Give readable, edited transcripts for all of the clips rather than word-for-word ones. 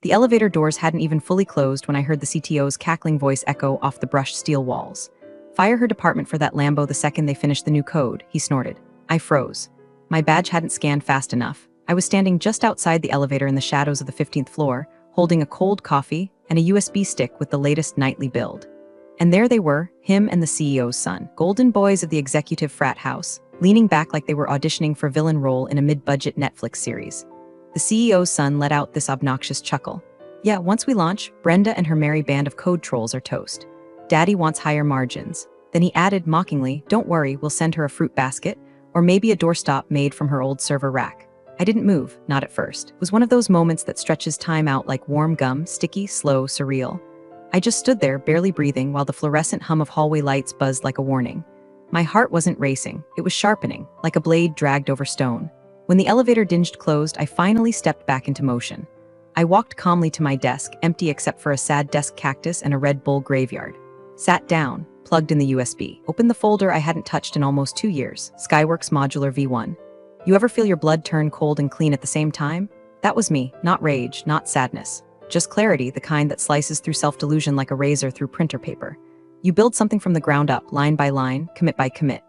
The elevator doors hadn't even fully closed when I heard the CTO's cackling voice echo off the brushed steel walls. "Fire her department for that Lambo the second they finish the new code," he snorted. I froze. My badge hadn't scanned fast enough. I was standing just outside the elevator in the shadows of the 15th floor, holding a cold coffee and a USB stick with the latest nightly build. And there they were, him and the CEO's son, golden boys of the executive frat house, leaning back like they were auditioning for villain role in a mid-budget Netflix series. The CEO's son let out this obnoxious chuckle. "Yeah, once we launch, Brenda and her merry band of code trolls are toast. Daddy wants higher margins." Then he added mockingly, "Don't worry, we'll send her a fruit basket, or maybe a doorstop made from her old server rack." I didn't move, not at first. It was one of those moments that stretches time out like warm gum, sticky, slow, surreal. I just stood there, barely breathing, while the fluorescent hum of hallway lights buzzed like a warning. My heart wasn't racing, it was sharpening, like a blade dragged over stone. When the elevator dinged closed, I finally stepped back into motion. I walked calmly to my desk, empty except for a sad desk cactus and a Red Bull graveyard. Sat down, plugged in the USB, opened the folder I hadn't touched in almost 2 years, Skyworks Modular V1. You ever feel your blood turn cold and clean at the same time? That was me, not rage, not sadness. Just clarity, the kind that slices through self-delusion like a razor through printer paper. You build something from the ground up, line by line, commit by commit.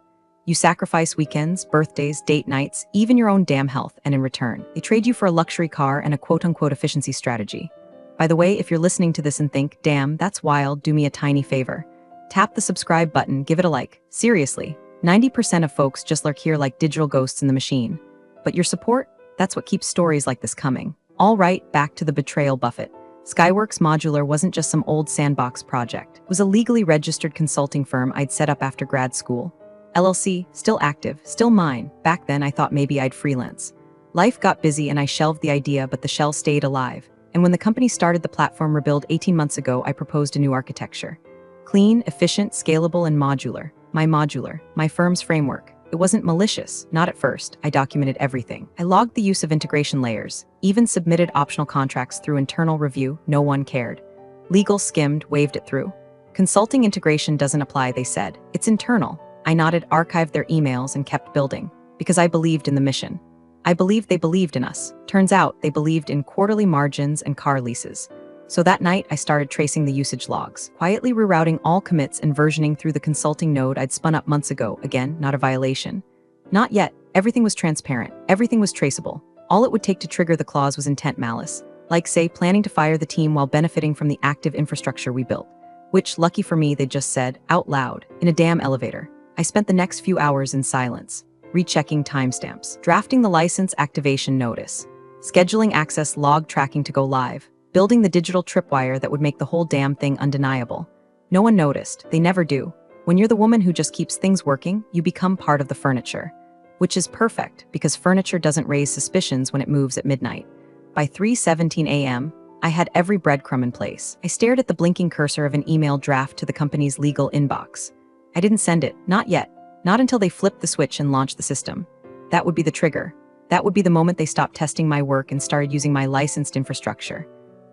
You sacrifice weekends, birthdays, date nights, even your own damn health, and in return, they trade you for a luxury car and a quote-unquote efficiency strategy. By the way, if you're listening to this and think, "Damn, that's wild, do me a tiny favor." Tap the subscribe button, give it a like. Seriously, 90% of folks just lurk here like digital ghosts in the machine. But your support? That's what keeps stories like this coming. All right, back to the betrayal buffet. Skyworks Modular wasn't just some old sandbox project. It was a legally registered consulting firm I'd set up after grad school. LLC, still active, still mine. Back then I thought maybe I'd freelance. Life got busy and I shelved the idea, but the shell stayed alive. And when the company started the platform rebuild 18 months ago, I proposed a new architecture. Clean, efficient, scalable, and modular. My firm's framework. It wasn't malicious, not at first. I documented everything. I logged the use of integration layers, even submitted optional contracts through internal review. No one cared. Legal skimmed, waved it through. Consulting integration doesn't apply, they said. It's internal. I nodded, archived their emails, and kept building. Because I believed in the mission. I believed they believed in us. Turns out, they believed in quarterly margins and car leases. So that night, I started tracing the usage logs, quietly rerouting all commits and versioning through the consulting node I'd spun up months ago. Again, not a violation. Not yet. Everything was transparent. Everything was traceable. All it would take to trigger the clause was intent malice. Like, say, planning to fire the team while benefiting from the active infrastructure we built. Which, lucky for me, they just said, out loud, in a damn elevator. I spent the next few hours in silence, rechecking timestamps, drafting the license activation notice, scheduling access log tracking to go live, building the digital tripwire that would make the whole damn thing undeniable. No one noticed. They never do. When you're the woman who just keeps things working, you become part of the furniture. Which is perfect, because furniture doesn't raise suspicions when it moves at midnight. By 3:17 a.m., I had every breadcrumb in place. I stared at the blinking cursor of an email draft to the company's legal inbox. I didn't send it, not yet. Not until they flipped the switch and launched the system. That would be the trigger. That would be the moment they stopped testing my work and started using my licensed infrastructure.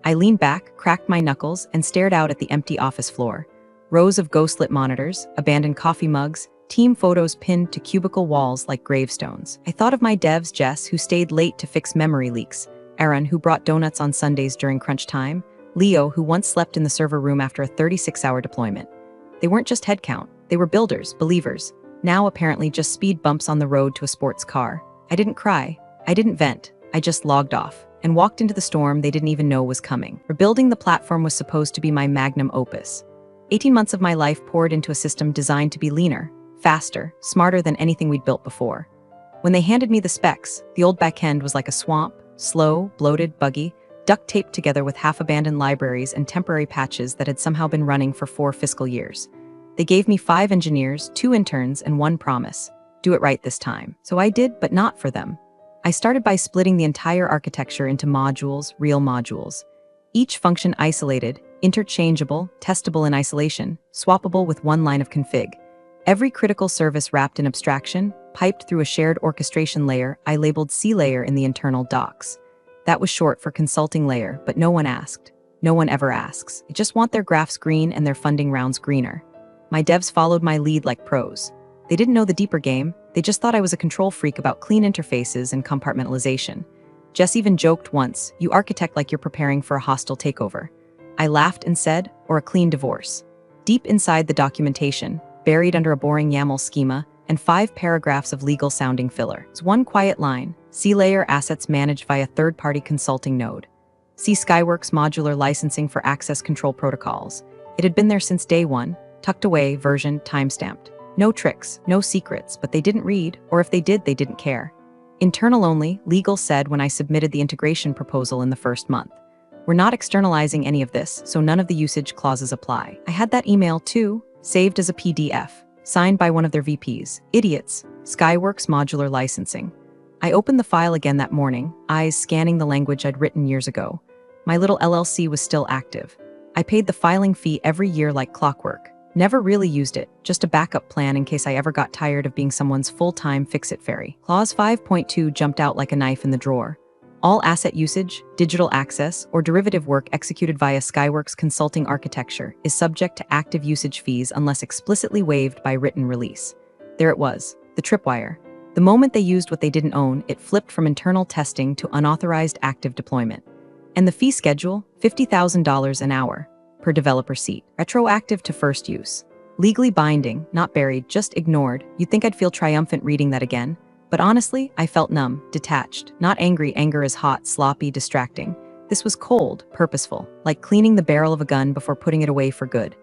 I leaned back, cracked my knuckles, and stared out at the empty office floor. Rows of ghost-lit monitors, abandoned coffee mugs, team photos pinned to cubicle walls like gravestones. I thought of my devs, Jess, who stayed late to fix memory leaks, Aaron, who brought donuts on Sundays during crunch time, Leo, who once slept in the server room after a 36-hour deployment. They weren't just headcount. They were builders, believers. Now apparently just speed bumps on the road to a sports car. I didn't cry. I didn't vent. I just logged off and walked into the storm they didn't even know was coming. Rebuilding the platform was supposed to be my magnum opus. 18 months of my life poured into a system designed to be leaner, faster, smarter than anything we'd built before. When they handed me the specs, the old backend was like a swamp, slow, bloated, buggy, duct-taped together with half-abandoned libraries and temporary patches that had somehow been running for 4 fiscal years. They gave me 5 engineers, 2 interns, and 1 promise. Do it right this time. So I did, but not for them. I started by splitting the entire architecture into modules, real modules. Each function isolated, interchangeable, testable in isolation, swappable with 1 line of config. Every critical service wrapped in abstraction, piped through a shared orchestration layer I labeled C layer in the internal docs. That was short for consulting layer, but no one asked. No one ever asks. They just want their graphs green and their funding rounds greener. My devs followed my lead like pros. They didn't know the deeper game. They just thought I was a control freak about clean interfaces and compartmentalization. Jess even joked once, "You architect like you're preparing for a hostile takeover." I laughed and said, "Or a clean divorce." Deep inside the documentation, buried under a boring YAML schema, and 5 paragraphs of legal-sounding filler, is one quiet line: C-layer assets managed via third-party consulting node. See Skyworks modular licensing for access control protocols. It had been there since day one, tucked away, version, timestamped. No tricks, no secrets, but they didn't read, or if they did, they didn't care. Internal only, legal said when I submitted the integration proposal in the first month. We're not externalizing any of this, so none of the usage clauses apply. I had that email too, saved as a PDF, signed by one of their VPs. Idiots. Skyworks modular licensing. I opened the file again that morning, eyes scanning the language I'd written years ago. My little LLC was still active. I paid the filing fee every year like clockwork. Never really used it, just a backup plan in case I ever got tired of being someone's full-time fix-it fairy. Clause 5.2 jumped out like a knife in the drawer. All asset usage, digital access, or derivative work executed via Skyworks consulting architecture is subject to active usage fees unless explicitly waived by written release. There it was, the tripwire. The moment they used what they didn't own, it flipped from internal testing to unauthorized active deployment. And the fee schedule, $50,000 an hour per developer seat, retroactive to first use. Legally binding, not buried, just ignored. You'd think I'd feel triumphant reading that again. But honestly, I felt numb, detached. Not angry, anger is hot, sloppy, distracting. This was cold, purposeful, like cleaning the barrel of a gun before putting it away for good.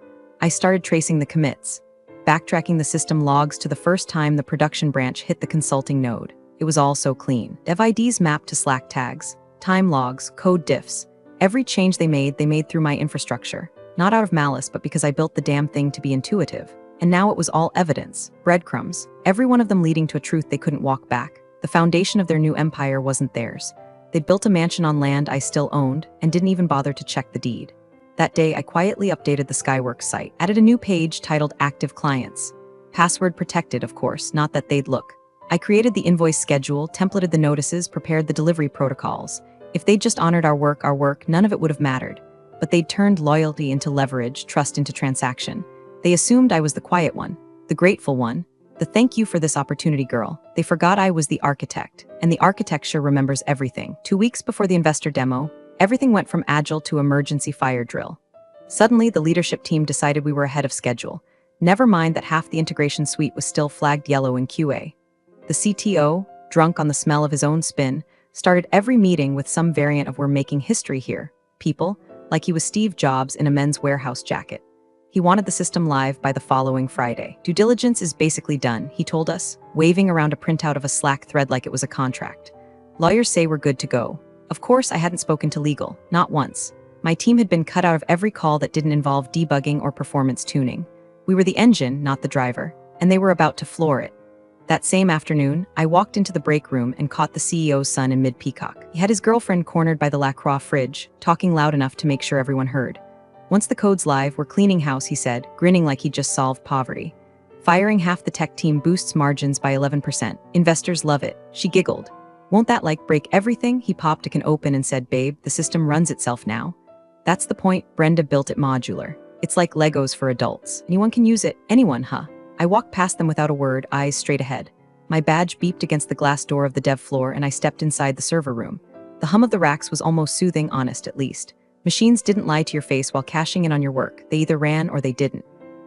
I started tracing the commits, backtracking the system logs to the first time the production branch hit the consulting node. It was all so clean. Dev IDs mapped to Slack tags, time logs, code diffs. Every change they made through my infrastructure. Not out of malice, but because I built the damn thing to be intuitive. And now it was all evidence, breadcrumbs, every one of them leading to a truth they couldn't walk back. The foundation of their new empire wasn't theirs. They'd built a mansion on land I still owned and didn't even bother to check the deed. That day, I quietly updated the Skyworks site, added a new page titled Active Clients. Password protected, of course, not that they'd look. I created the invoice schedule, templated the notices, prepared the delivery protocols. If they'd just honored our work, none of it would have mattered. But they'd turned loyalty into leverage, trust into transaction. They assumed I was the quiet one, the grateful one, the thank you for this opportunity girl. They forgot I was the architect, and the architecture remembers everything. 2 weeks before the investor demo, everything went from agile to emergency fire drill. Suddenly, the leadership team decided we were ahead of schedule. Never mind that half the integration suite was still flagged yellow in QA. The CTO, drunk on the smell of his own spin, started every meeting with some variant of "we're making history here, people," like he was Steve Jobs in a Men's Warehouse jacket. He wanted the system live by the following Friday. Due diligence is basically done, he told us, waving around a printout of a Slack thread like it was a contract. Lawyers say we're good to go. Of course, I hadn't spoken to legal, not once. My team had been cut out of every call that didn't involve debugging or performance tuning. We were the engine, not the driver, and they were about to floor it. That same afternoon, I walked into the break room and caught the CEO's son in mid-peacock. He had his girlfriend cornered by the LaCroix fridge, talking loud enough to make sure everyone heard. "Once the code's live, we're cleaning house," he said, grinning like he'd just solved poverty. "Firing half the tech team boosts margins by 11%. Investors love it." She giggled. "Won't that break everything?" He popped a can open and said, "Babe, the system runs itself now." That's the point. Brenda built it modular. It's like Legos for adults. Anyone can use it. Anyone, huh? I walked past them without a word, eyes straight ahead. My badge beeped against the glass door of the dev floor and I stepped inside the server room. The hum of the racks was almost soothing, honest at least. Machines didn't lie to your face while cashing in on your work. They either ran or they didn't.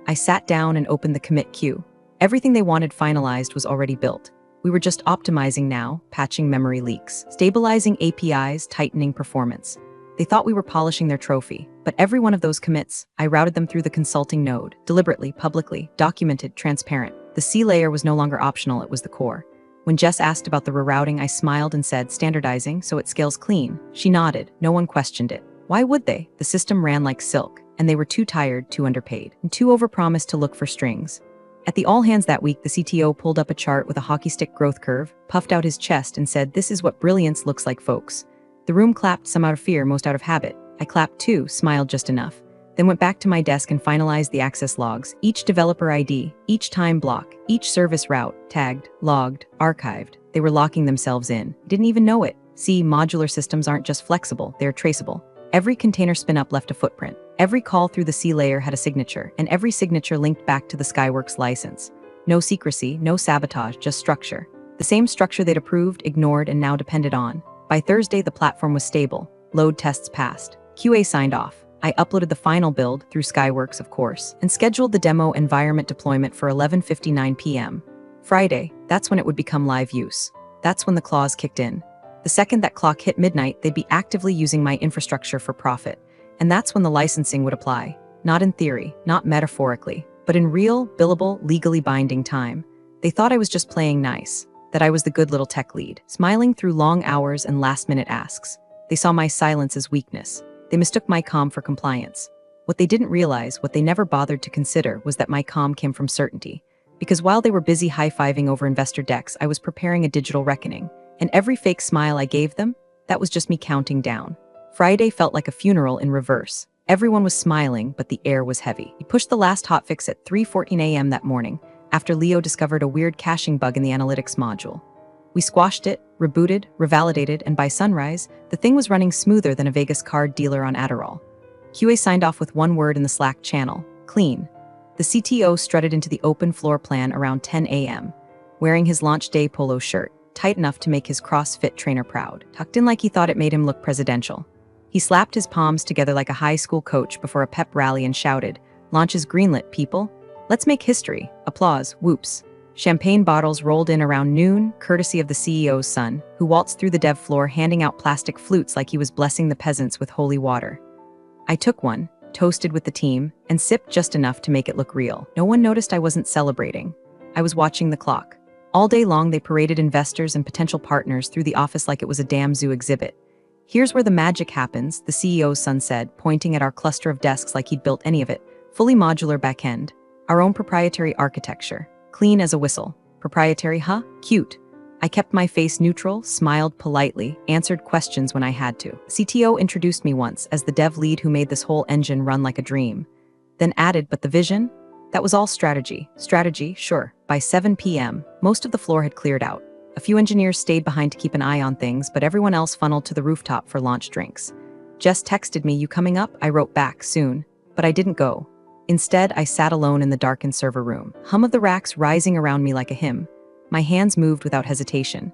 I sat down and opened the commit queue. Everything they wanted finalized was already built. We were just optimizing now, patching memory leaks, stabilizing APIs, tightening performance. They thought we were polishing their trophy, but every one of those commits, I routed them through the consulting node, deliberately, publicly, documented, transparent. The C layer was no longer optional, it was the core. When Jess asked about the rerouting, I smiled and said, "Standardizing, so it scales clean." She nodded. No one questioned it. Why would they? The system ran like silk, and they were too tired, too underpaid, and too overpromised to look for strings. At the all-hands that week, the CTO pulled up a chart with a hockey stick growth curve, puffed out his chest, and said, "This is what brilliance looks like, folks." The room clapped, some out of fear, most out of habit. I clapped too, smiled just enough. Then went back to my desk and finalized the access logs, each developer ID, each time block, each service route, tagged, logged, archived. They were locking themselves in. Didn't even know it. See, modular systems aren't just flexible, they're traceable. Every container spin-up left a footprint. Every call through the C layer had a signature, and every signature linked back to the Skyworks license. No secrecy, no sabotage, just structure. The same structure they'd approved, ignored, and now depended on. By Thursday, the platform was stable. Load tests passed. QA signed off. I uploaded the final build through Skyworks, of course, and scheduled the demo environment deployment for 11:59 p.m. Friday, that's when it would become live use. That's when the clause kicked in. The second that clock hit midnight, they'd be actively using my infrastructure for profit. And that's when the licensing would apply. Not in theory, not metaphorically, but in real, billable, legally binding time. They thought I was just playing nice, that I was the good little tech lead, smiling through long hours and last-minute asks. They saw my silence as weakness. They mistook my calm for compliance. What they didn't realize, what they never bothered to consider, was that my calm came from certainty. Because while they were busy high-fiving over investor decks, I was preparing a digital reckoning. And every fake smile I gave them, that was just me counting down. Friday felt like a funeral in reverse. Everyone was smiling, but the air was heavy. We pushed the last hotfix at 3:14 a.m. that morning, after Leo discovered a weird caching bug in the analytics module. We squashed it, rebooted, revalidated, and by sunrise, the thing was running smoother than a Vegas card dealer on Adderall. QA signed off with one word in the Slack channel: clean. The CTO strutted into the open floor plan around 10 a.m., wearing his launch day polo shirt, tight enough to make his CrossFit trainer proud, tucked in like he thought it made him look presidential. He slapped his palms together like a high school coach before a pep rally and shouted, "Launch is greenlit, people. Let's make history." Applause, whoops. Champagne bottles rolled in around noon, courtesy of the CEO's son, who waltzed through the dev floor handing out plastic flutes like he was blessing the peasants with holy water. I took one, toasted with the team, and sipped just enough to make it look real. No one noticed I wasn't celebrating. I was watching the clock. All day long, they paraded investors and potential partners through the office like it was a damn zoo exhibit. "Here's where the magic happens," the CEO's son said, pointing at our cluster of desks like he'd built any of it. Fully modular backend. Our own proprietary architecture. Clean as a whistle. Proprietary, huh? Cute. I kept my face neutral, smiled politely, answered questions when I had to. CTO introduced me once as the dev lead who made this whole engine run like a dream. Then added, "But the vision? That was all strategy." Strategy, sure. By 7 p.m., most of the floor had cleared out. A few engineers stayed behind to keep an eye on things, but everyone else funneled to the rooftop for launch drinks. Jess texted me, "You coming up?" I wrote back, "Soon." But I didn't go. Instead, I sat alone in the darkened server room, hum of the racks rising around me like a hymn. My hands moved without hesitation.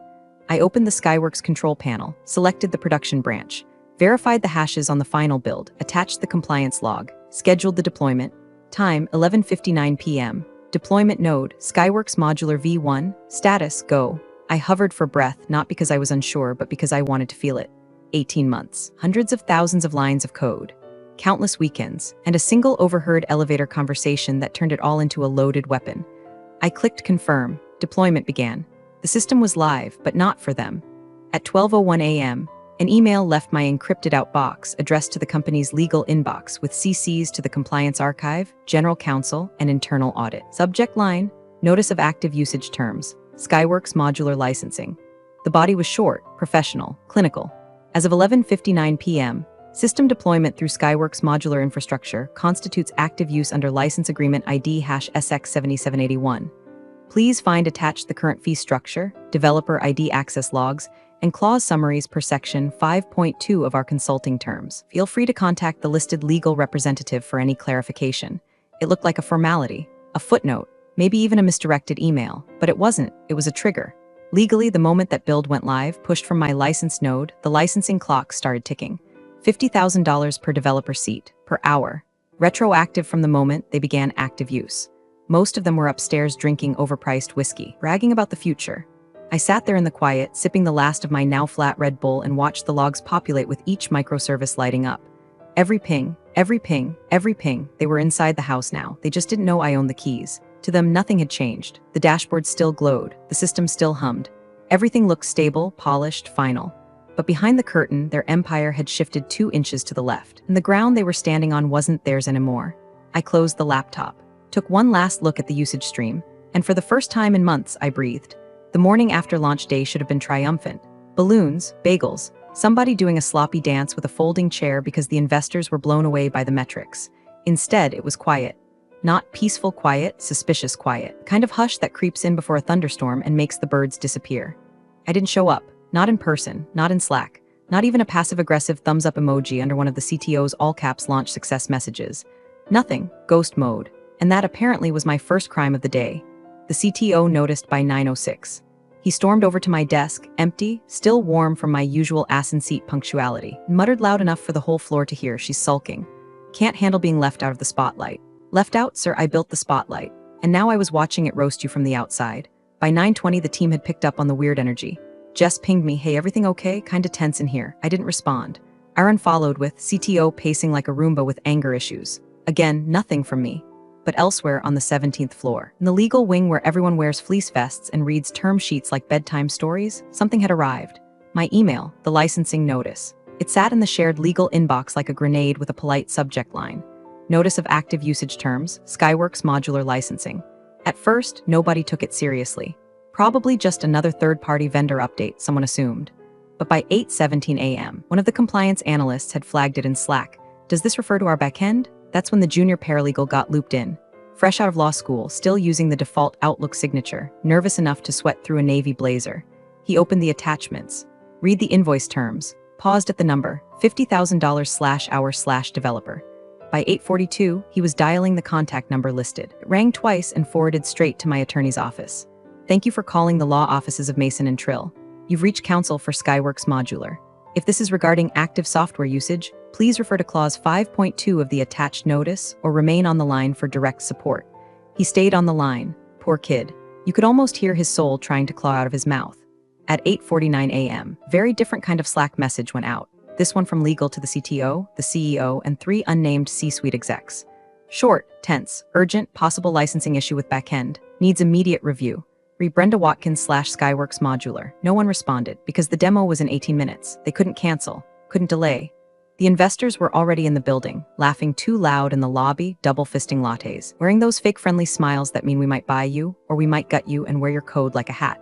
I opened the Skyworks control panel, selected the production branch, verified the hashes on the final build, attached the compliance log, scheduled the deployment. Time, 11:59 p.m. Deployment node, Skyworks Modular V1, status, go. I hovered for breath, not because I was unsure, but because I wanted to feel it. 18 months, hundreds of thousands of lines of code, countless weekends, and a single overheard elevator conversation that turned it all into a loaded weapon. I clicked confirm. Deployment began. The system was live, but not for them. At 12:01 a.m., an email left my encrypted out box addressed to the company's legal inbox with CCs to the Compliance Archive, General Counsel, and Internal Audit. Subject line, Notice of Active Usage Terms, Skyworks Modular Licensing. The body was short, professional, clinical. As of 11:59 p.m., system deployment through Skyworks Modular Infrastructure constitutes active use under License Agreement ID #SX7781. Please find attached the current fee structure, developer ID access logs, and clause summaries per section 5.2 of our consulting terms. Feel free to contact the listed legal representative for any clarification. It looked like a formality, a footnote, maybe even a misdirected email, but it wasn't. It was a trigger. Legally, the moment that build went live, pushed from my license node, the licensing clock started ticking. $50,000 per developer seat, per hour. Retroactive from the moment they began active use. Most of them were upstairs drinking overpriced whiskey, bragging about the future. I sat there in the quiet, sipping the last of my now flat Red Bull and watched the logs populate with each microservice lighting up. Every ping, every ping, every ping, they were inside the house now. They just didn't know I owned the keys. To them, nothing had changed. The dashboard still glowed. The system still hummed. Everything looked stable, polished, final. But behind the curtain, their empire had shifted 2 inches to the left, and the ground they were standing on wasn't theirs anymore. I closed the laptop, took one last look at the usage stream, and for the first time in months, I breathed. The morning after launch day should have been triumphant. Balloons, bagels, somebody doing a sloppy dance with a folding chair because the investors were blown away by the metrics. Instead, it was quiet. Not peaceful quiet, suspicious quiet. Kind of hush that creeps in before a thunderstorm and makes the birds disappear. I didn't show up. Not in person, not in Slack, not even a passive-aggressive thumbs-up emoji under one of the CTO's all-caps launch success messages. Nothing, ghost mode. And that apparently was my first crime of the day. The CTO noticed by 9:06. He stormed over to my desk, empty, still warm from my usual ass-in-seat punctuality, and muttered loud enough for the whole floor to hear. She's sulking. Can't handle being left out of the spotlight. Left out, sir, I built the spotlight. And now I was watching it roast you from the outside. By 9:20, the team had picked up on the weird energy. Jess pinged me, hey, everything okay? Kinda tense in here. I didn't respond. Aaron followed with CTO pacing like a Roomba with anger issues. Again, nothing from me. But elsewhere on the 17th floor, in the legal wing where everyone wears fleece vests and reads term sheets like bedtime stories, something had arrived. My email, the licensing notice. It sat in the shared legal inbox like a grenade with a polite subject line. Notice of active usage terms, Skyworks modular licensing. At first, nobody took it seriously. Probably just another third-party vendor update, someone assumed. But by 8:17 a.m., one of the compliance analysts had flagged it in Slack. Does this refer to our backend? That's when the junior paralegal got looped in. Fresh out of law school, still using the default Outlook signature, nervous enough to sweat through a navy blazer. He opened the attachments. Read the invoice terms. Paused at the number, $50,000/hour/developer. By 8:42, he was dialing the contact number listed. It rang twice and forwarded straight to my attorney's office. Thank you for calling the law offices of Mason and Trill. You've reached counsel for Skyworks Modular. If this is regarding active software usage, please refer to Clause 5.2 of the attached notice or remain on the line for direct support. He stayed on the line. Poor kid. You could almost hear his soul trying to claw out of his mouth. At 8:49 a.m., very different kind of Slack message went out. This one from legal to the CTO, the CEO, and 3 unnamed C-suite execs. Short, tense, urgent, possible licensing issue with backend. Needs immediate review. Brenda Watkins/Skyworks Modular. No one responded because the demo was in 18 minutes. They couldn't cancel, couldn't delay. The investors were already in the building, laughing too loud in the lobby, double-fisting lattes, wearing those fake friendly smiles that mean we might buy you, or we might gut you and wear your code like a hat.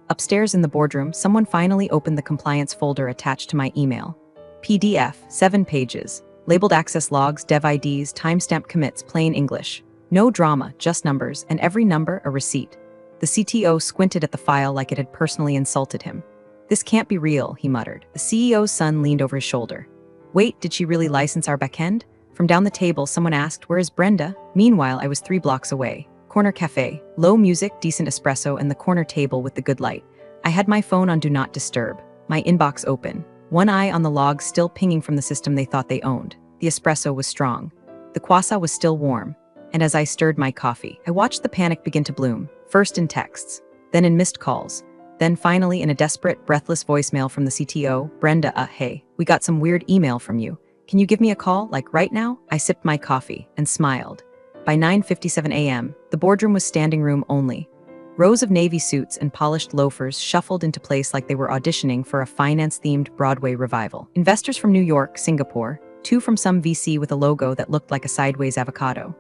Upstairs in the boardroom, someone finally opened the compliance folder attached to my email. PDF, 7 pages. Labeled access logs, dev IDs, timestamp commits, plain English. No drama, just numbers, and every number a receipt. The CTO squinted at the file like it had personally insulted him. This can't be real, he muttered. The CEO's son leaned over his shoulder. Wait, did she really license our backend? From down the table, someone asked, where is Brenda? Meanwhile, I was 3 blocks away. Corner cafe, low music, decent espresso, and the corner table with the good light. I had my phone on Do Not Disturb, my inbox open, one eye on the logs still pinging from the system they thought they owned. The espresso was strong. The croissant was still warm. And as I stirred my coffee, I watched the panic begin to bloom, first in texts, then in missed calls, then finally in a desperate, breathless voicemail from the CTO, Brenda, hey, we got some weird email from you. Can you give me a call, like right now? I sipped my coffee and smiled. By 9:57 a.m., the boardroom was standing room only. Rows of navy suits and polished loafers shuffled into place like they were auditioning for a finance-themed Broadway revival. Investors from New York, Singapore, 2 from some VC with a logo that looked like a sideways avocado.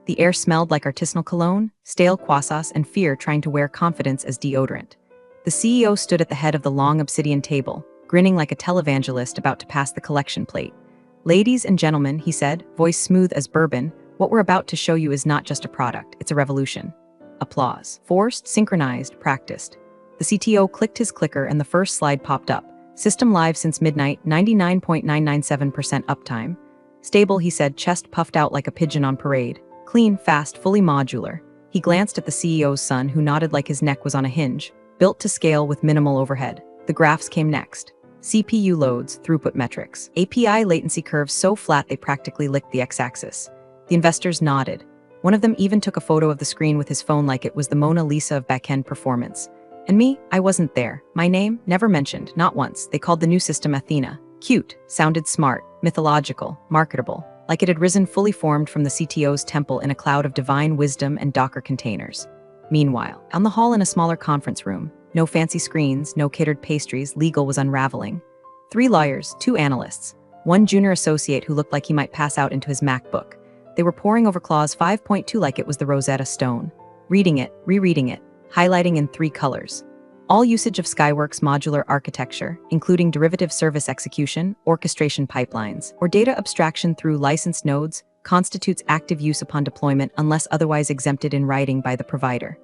The air smelled like artisanal cologne, stale croissants, and fear trying to wear confidence as deodorant. The CEO stood at the head of the long obsidian table, grinning like a televangelist about to pass the collection plate. Ladies and gentlemen, he said, voice smooth as bourbon, what we're about to show you is not just a product, it's a revolution. Applause. Forced, synchronized, practiced. The CTO clicked his clicker and the first slide popped up. System live since midnight, 99.997% uptime. Stable, he said, chest puffed out like a pigeon on parade. Clean, fast, fully modular. He glanced at the CEO's son, who nodded like his neck was on a hinge. Built to scale with minimal overhead. The graphs came next. CPU loads, throughput metrics. API latency curves so flat they practically licked the x-axis. The investors nodded. One of them even took a photo of the screen with his phone like it was the Mona Lisa of backend performance. And me, I wasn't there. My name, never mentioned, not once. They called the new system Athena. Cute, sounded smart, mythological, marketable. Like it had risen fully formed from the CTO's temple in a cloud of divine wisdom and Docker containers. Meanwhile, on the hall in a smaller conference room, no fancy screens, no catered pastries, legal was unraveling. 3 lawyers, 2 analysts, 1 junior associate who looked like he might pass out into his MacBook. They were poring over Clause 5.2 like it was the Rosetta Stone. Reading it, rereading it, highlighting in 3 colors. All usage of Skyworks modular architecture, including derivative service execution, orchestration pipelines, or data abstraction through licensed nodes, constitutes active use upon deployment unless otherwise exempted in writing by the provider.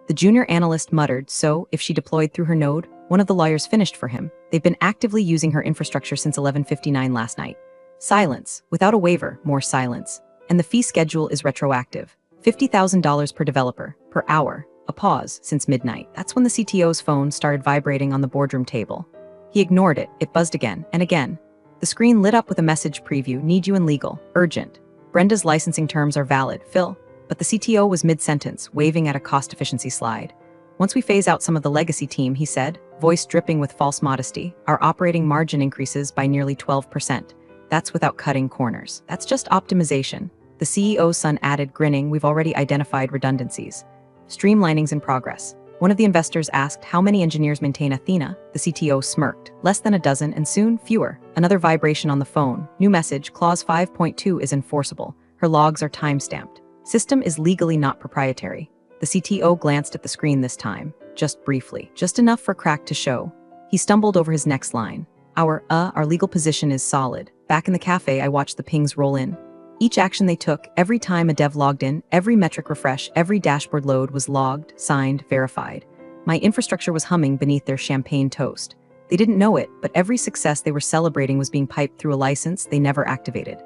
The junior analyst muttered, so, if she deployed through her node, one of the lawyers finished for him. They've been actively using her infrastructure since 11:59 last night. Silence. Without a waiver, more silence. And the fee schedule is retroactive. $50,000 per developer, per hour. A pause since midnight. That's when the CTO's phone started vibrating on the boardroom table. He ignored it. It buzzed again and again. The screen lit up with a message preview. Need you in legal. Urgent. Brenda's licensing terms are valid. Phil. But the CTO was mid-sentence, waving at a cost-efficiency slide. Once we phase out some of the legacy team, he said, voice dripping with false modesty, our operating margin increases by nearly 12%. That's without cutting corners. That's just optimization. The CEO's son added, grinning, we've already identified redundancies. Streamlining's in progress. One of the investors asked how many engineers maintain Athena. The CTO smirked. Less than a dozen, and soon fewer. Another vibration on the phone. New message, clause 5.2 is enforceable. Her logs are time-stamped. System is legally not proprietary. The CTO glanced at the screen this time, just briefly, just enough for crack to show. He stumbled over his next line. Our legal position is solid. Back in the cafe, I watched the pings roll in. Each action they took, every time a dev logged in, every metric refresh, every dashboard load was logged, signed, verified. My infrastructure was humming beneath their champagne toast. They didn't know it, but every success they were celebrating was being piped through a license they never activated.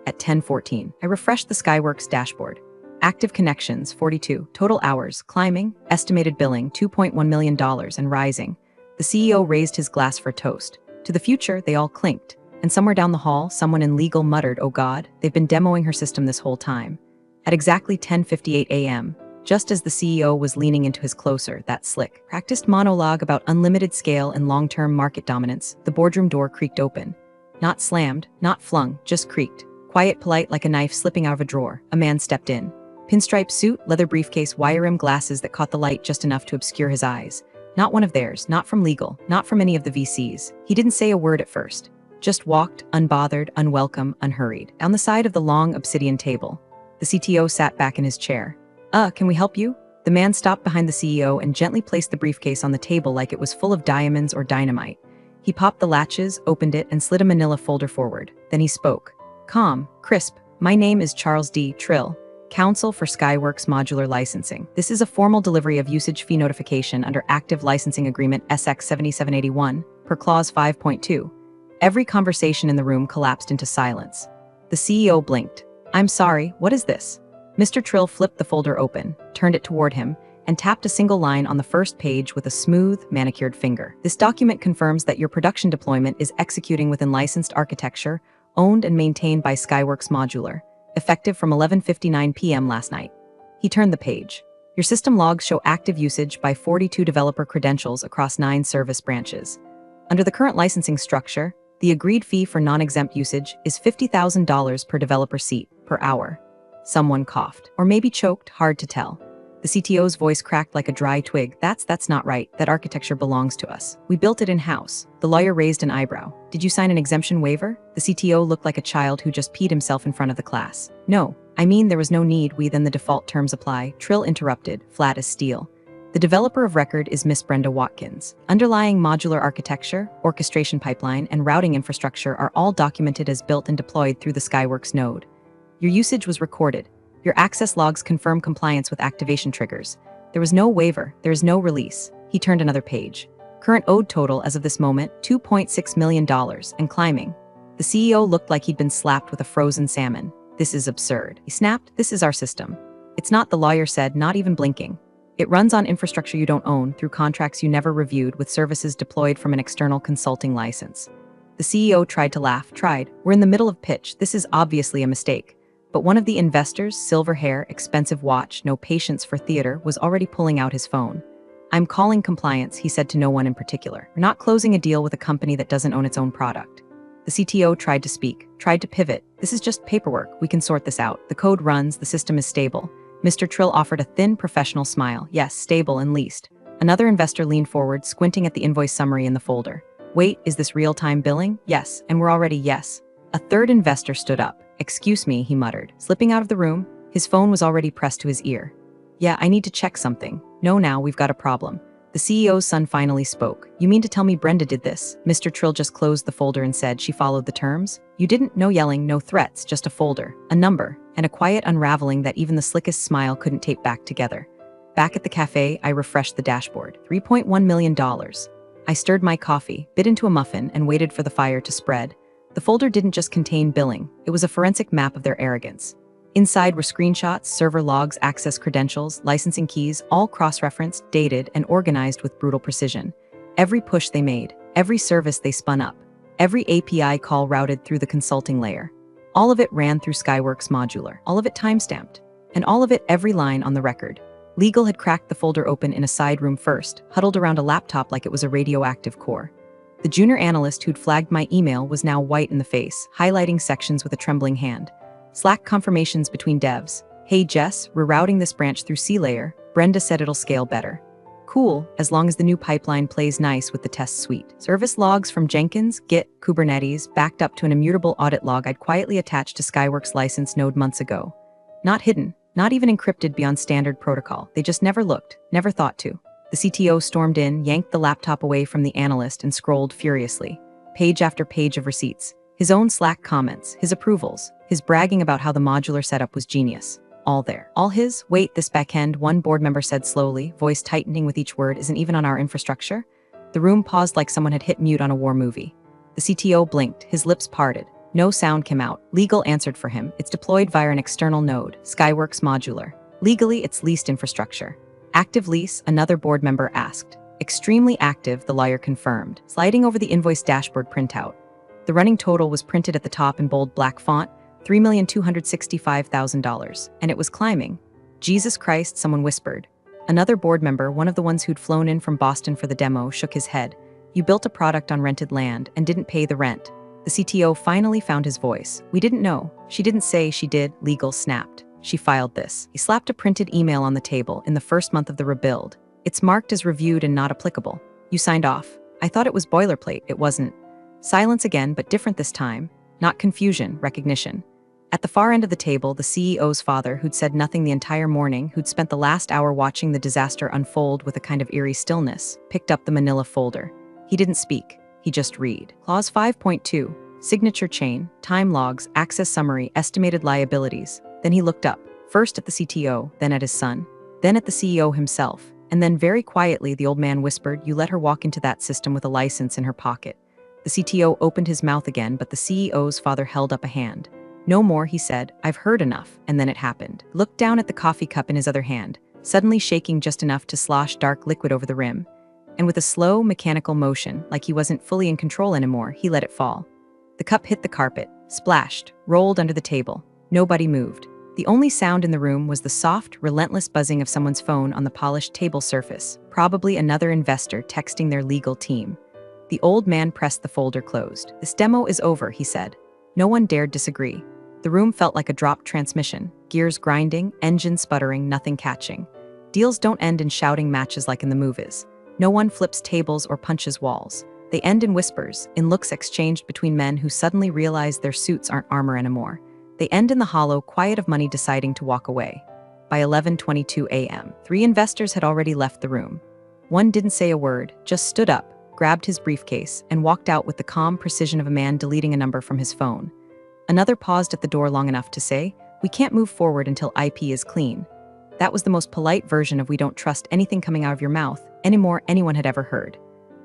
At 10:14, I refreshed the Skyworks dashboard. Active connections, 42. Total hours, climbing. Estimated billing, $2.1 million and rising. The CEO raised his glass for toast. To the future, they all clinked. And somewhere down the hall, someone in legal muttered, oh God, they've been demoing her system this whole time. At exactly 10:58 a.m., just as the CEO was leaning into his closer, that slick, practiced monologue about unlimited scale and long-term market dominance, the boardroom door creaked open. Not slammed, not flung, just creaked. Quiet, polite like a knife slipping out of a drawer, a man stepped in. Pinstripe suit, leather briefcase, wire-rim glasses that caught the light just enough to obscure his eyes. Not one of theirs, not from legal, not from any of the VCs. He didn't say a word at first. Just walked, unbothered, unwelcome, unhurried, down the side of the long obsidian table. The CTO sat back in his chair. Can we help you? The man stopped behind the CEO and gently placed the briefcase on the table like it was full of diamonds or dynamite. He popped the latches, opened it, and slid a manila folder forward. Then he spoke. Calm, crisp. My name is Charles D. Trill, Counsel for Skyworks Modular Licensing. This is a formal delivery of usage fee notification under Active Licensing Agreement SX 7781, per Clause 5.2. Every conversation in the room collapsed into silence. The CEO blinked. I'm sorry, what is this? Mr. Trill flipped the folder open, turned it toward him, and tapped a single line on the first page with a smooth, manicured finger. This document confirms that your production deployment is executing within licensed architecture, owned and maintained by Skyworks Modular, effective from 11:59 p.m. last night. He turned the page. Your system logs show active usage by 42 developer credentials across 9 service branches. Under the current licensing structure, the agreed fee for non-exempt usage is $50,000 per developer seat, per hour. Someone coughed, or maybe choked, hard to tell. The CTO's voice cracked like a dry twig. That's not right. That architecture belongs to us. We built it in-house. The lawyer raised an eyebrow. Did you sign an exemption waiver? The CTO looked like a child who just peed himself in front of the class. No, I mean there was no need. Then the default terms apply. Trill interrupted, flat as steel. The developer of record is Miss Brenda Watkins. Underlying modular architecture, orchestration pipeline, and routing infrastructure are all documented as built and deployed through the Skyworks node. Your usage was recorded. Your access logs confirm compliance with activation triggers. There was no waiver, there is no release. He turned another page. Current owed total as of this moment, $2.6 million, and climbing. The CEO looked like he'd been slapped with a frozen salmon. This is absurd. He snapped, this is our system. It's not, the lawyer said, not even blinking. It runs on infrastructure you don't own, through contracts you never reviewed, with services deployed from an external consulting license. The CEO tried to laugh, We're in the middle of pitch, this is obviously a mistake. But one of the investors, silver hair, expensive watch, no patience for theater, was already pulling out his phone. I'm calling compliance, he said to no one in particular. We're not closing a deal with a company that doesn't own its own product. The CTO tried to speak, tried to pivot. This is just paperwork, we can sort this out. The code runs, the system is stable. Mr. Trill offered a thin, professional smile. Yes, stable and leased. Another investor leaned forward, squinting at the invoice summary in the folder. Wait, is this real-time billing? Yes, and we're already yes. A third investor stood up. Excuse me, he muttered, slipping out of the room. His phone was already pressed to his ear. Yeah, I need to check something. No, now, we've got a problem. The CEO's son finally spoke. You mean to tell me Brenda did this? Mr. Trill just closed the folder and said she followed the terms? You didn't? No yelling, no threats, just a folder, a number, and a quiet unraveling that even the slickest smile couldn't tape back together. Back at the cafe, I refreshed the dashboard. $3.1 million. I stirred my coffee, bit into a muffin, and waited for the fire to spread. The folder didn't just contain billing, it was a forensic map of their arrogance. Inside were screenshots, server logs, access credentials, licensing keys, all cross-referenced, dated, and organized with brutal precision. Every push they made, every service they spun up, every API call routed through the consulting layer. All of it ran through Skyworks Modular, all of it timestamped, and all of it every line on the record. Legal had cracked the folder open in a side room first, huddled around a laptop like it was a radioactive core. The junior analyst who'd flagged my email was now white in the face, highlighting sections with a trembling hand. Slack confirmations between devs. Hey Jess, rerouting this branch through C-layer. Brenda said it'll scale better. Cool, as long as the new pipeline plays nice with the test suite. Service logs from Jenkins, Git, Kubernetes, backed up to an immutable audit log I'd quietly attached to Skyworks license node months ago. Not hidden, not even encrypted beyond standard protocol. They just never looked, never thought to. The CTO stormed in, yanked the laptop away from the analyst and scrolled furiously. Page after page of receipts. His own Slack comments, his approvals, his bragging about how the modular setup was genius. All there. All his? Wait, this backend, one board member said slowly, voice tightening with each word, isn't even on our infrastructure? The room paused like someone had hit mute on a war movie. The CTO blinked, his lips parted. No sound came out. Legal answered for him. It's deployed via an external node, Skyworks Modular. Legally, it's leased infrastructure. Active lease, another board member asked. Extremely active, the lawyer confirmed, sliding over the invoice dashboard printout. The running total was printed at the top in bold black font, $3,265,000, and it was climbing. Jesus Christ, someone whispered. Another board member, one of the ones who'd flown in from Boston for the demo, shook his head. You built a product on rented land and didn't pay the rent. The CTO finally found his voice. We didn't know. She didn't say she did. Legal snapped. She filed this. He slapped a printed email on the table in the first month of the rebuild. It's marked as reviewed and not applicable. You signed off. I thought it was boilerplate. It wasn't. Silence again, but different this time. Not confusion, recognition. At the far end of the table, the CEO's father, who'd said nothing the entire morning, who'd spent the last hour watching the disaster unfold with a kind of eerie stillness, picked up the manila folder. He didn't speak. He just read. Clause 5.2, signature chain, time logs, access summary, estimated liabilities. Then he looked up, first at the CTO, then at his son, then at the CEO himself, and then very quietly the old man whispered, you let her walk into that system with a license in her pocket. The CTO opened his mouth again, but the CEO's father held up a hand. No more, he said, I've heard enough, and then it happened. Looked down at the coffee cup in his other hand, suddenly shaking just enough to slosh dark liquid over the rim. And with a slow, mechanical motion, like he wasn't fully in control anymore, he let it fall. The cup hit the carpet, splashed, rolled under the table. Nobody moved. The only sound in the room was the soft, relentless buzzing of someone's phone on the polished table surface, probably another investor texting their legal team. The old man pressed the folder closed. This demo is over, he said. No one dared disagree. The room felt like a dropped transmission, gears grinding, engine sputtering, nothing catching. Deals don't end in shouting matches like in the movies. No one flips tables or punches walls. They end in whispers, in looks exchanged between men who suddenly realize their suits aren't armor anymore. They end in the hollow quiet of money deciding to walk away. By 11:22 a.m., 3 investors had already left the room. One didn't say a word, just stood up, grabbed his briefcase, and walked out with the calm precision of a man deleting a number from his phone. Another paused at the door long enough to say, we can't move forward until IP is clean. That was the most polite version of we don't trust anything coming out of your mouth anymore anyone had ever heard.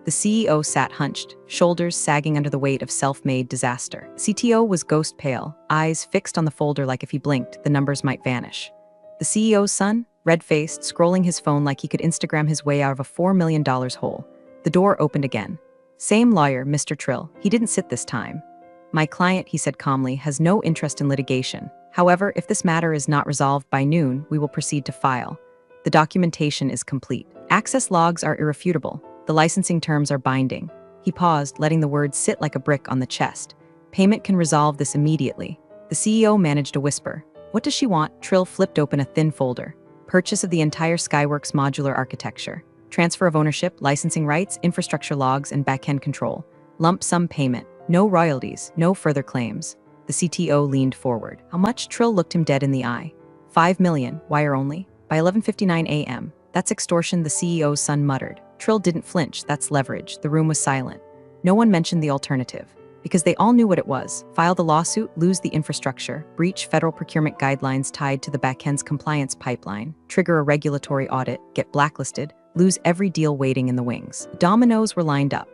The CEO sat hunched, shoulders sagging under the weight of self-made disaster. CTO was ghost pale, eyes fixed on the folder like if he blinked, the numbers might vanish. The CEO's son, red-faced, scrolling his phone like he could Instagram his way out of a $4 million hole. The door opened again. Same lawyer, Mr. Trill. He didn't sit this time. My client, he said calmly, has no interest in litigation. However, if this matter is not resolved by noon, we will proceed to file. The documentation is complete. Access logs are irrefutable. The licensing terms are binding. He paused, letting the words sit like a brick on the chest. Payment can resolve this immediately. The CEO managed a whisper. What does she want? Trill flipped open a thin folder. Purchase of the entire Skyworks modular architecture. Transfer of ownership, licensing rights, infrastructure logs, and back-end control. Lump sum payment. No royalties, no further claims. The CTO leaned forward. How much? Trill looked him dead in the eye. $5 million, wire only. By 11:59 a.m. That's extortion, the CEO's son muttered. Trill didn't flinch, that's leverage. The room was silent. No one mentioned the alternative. Because they all knew what it was. File the lawsuit, lose the infrastructure, breach federal procurement guidelines tied to the backend's compliance pipeline, trigger a regulatory audit, get blacklisted, lose every deal waiting in the wings. Dominoes were lined up.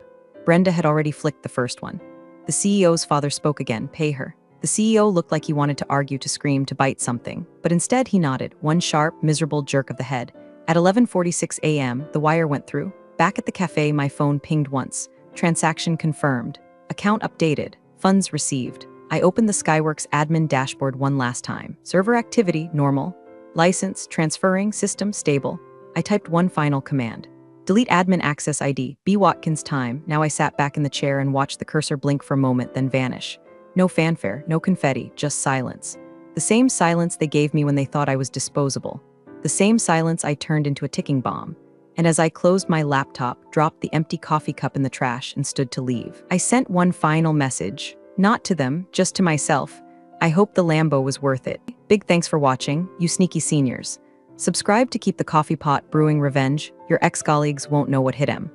Brenda had already flicked the first one. The CEO's father spoke again, pay her. The CEO looked like he wanted to argue, to scream, to bite something, but instead he nodded, one sharp, miserable jerk of the head. At 11:46 a.m., the wire went through. Back at the cafe, my phone pinged once. Transaction confirmed. Account updated. Funds received. I opened the Skyworks admin dashboard one last time. Server activity, normal. License, transferring, system, stable. I typed one final command. Delete admin access ID, B. Watkins time. Now I sat back in the chair and watched the cursor blink for a moment, then vanish. No fanfare, no confetti, just silence. The same silence they gave me when they thought I was disposable. The same silence I turned into a ticking bomb. And as I closed my laptop, dropped the empty coffee cup in the trash, and stood to leave, I sent one final message. Not to them, just to myself. I hope the Lambo was worth it. Big thanks for watching, you sneaky seniors. Subscribe to keep the coffee pot brewing revenge. Your ex-colleagues won't know what hit him.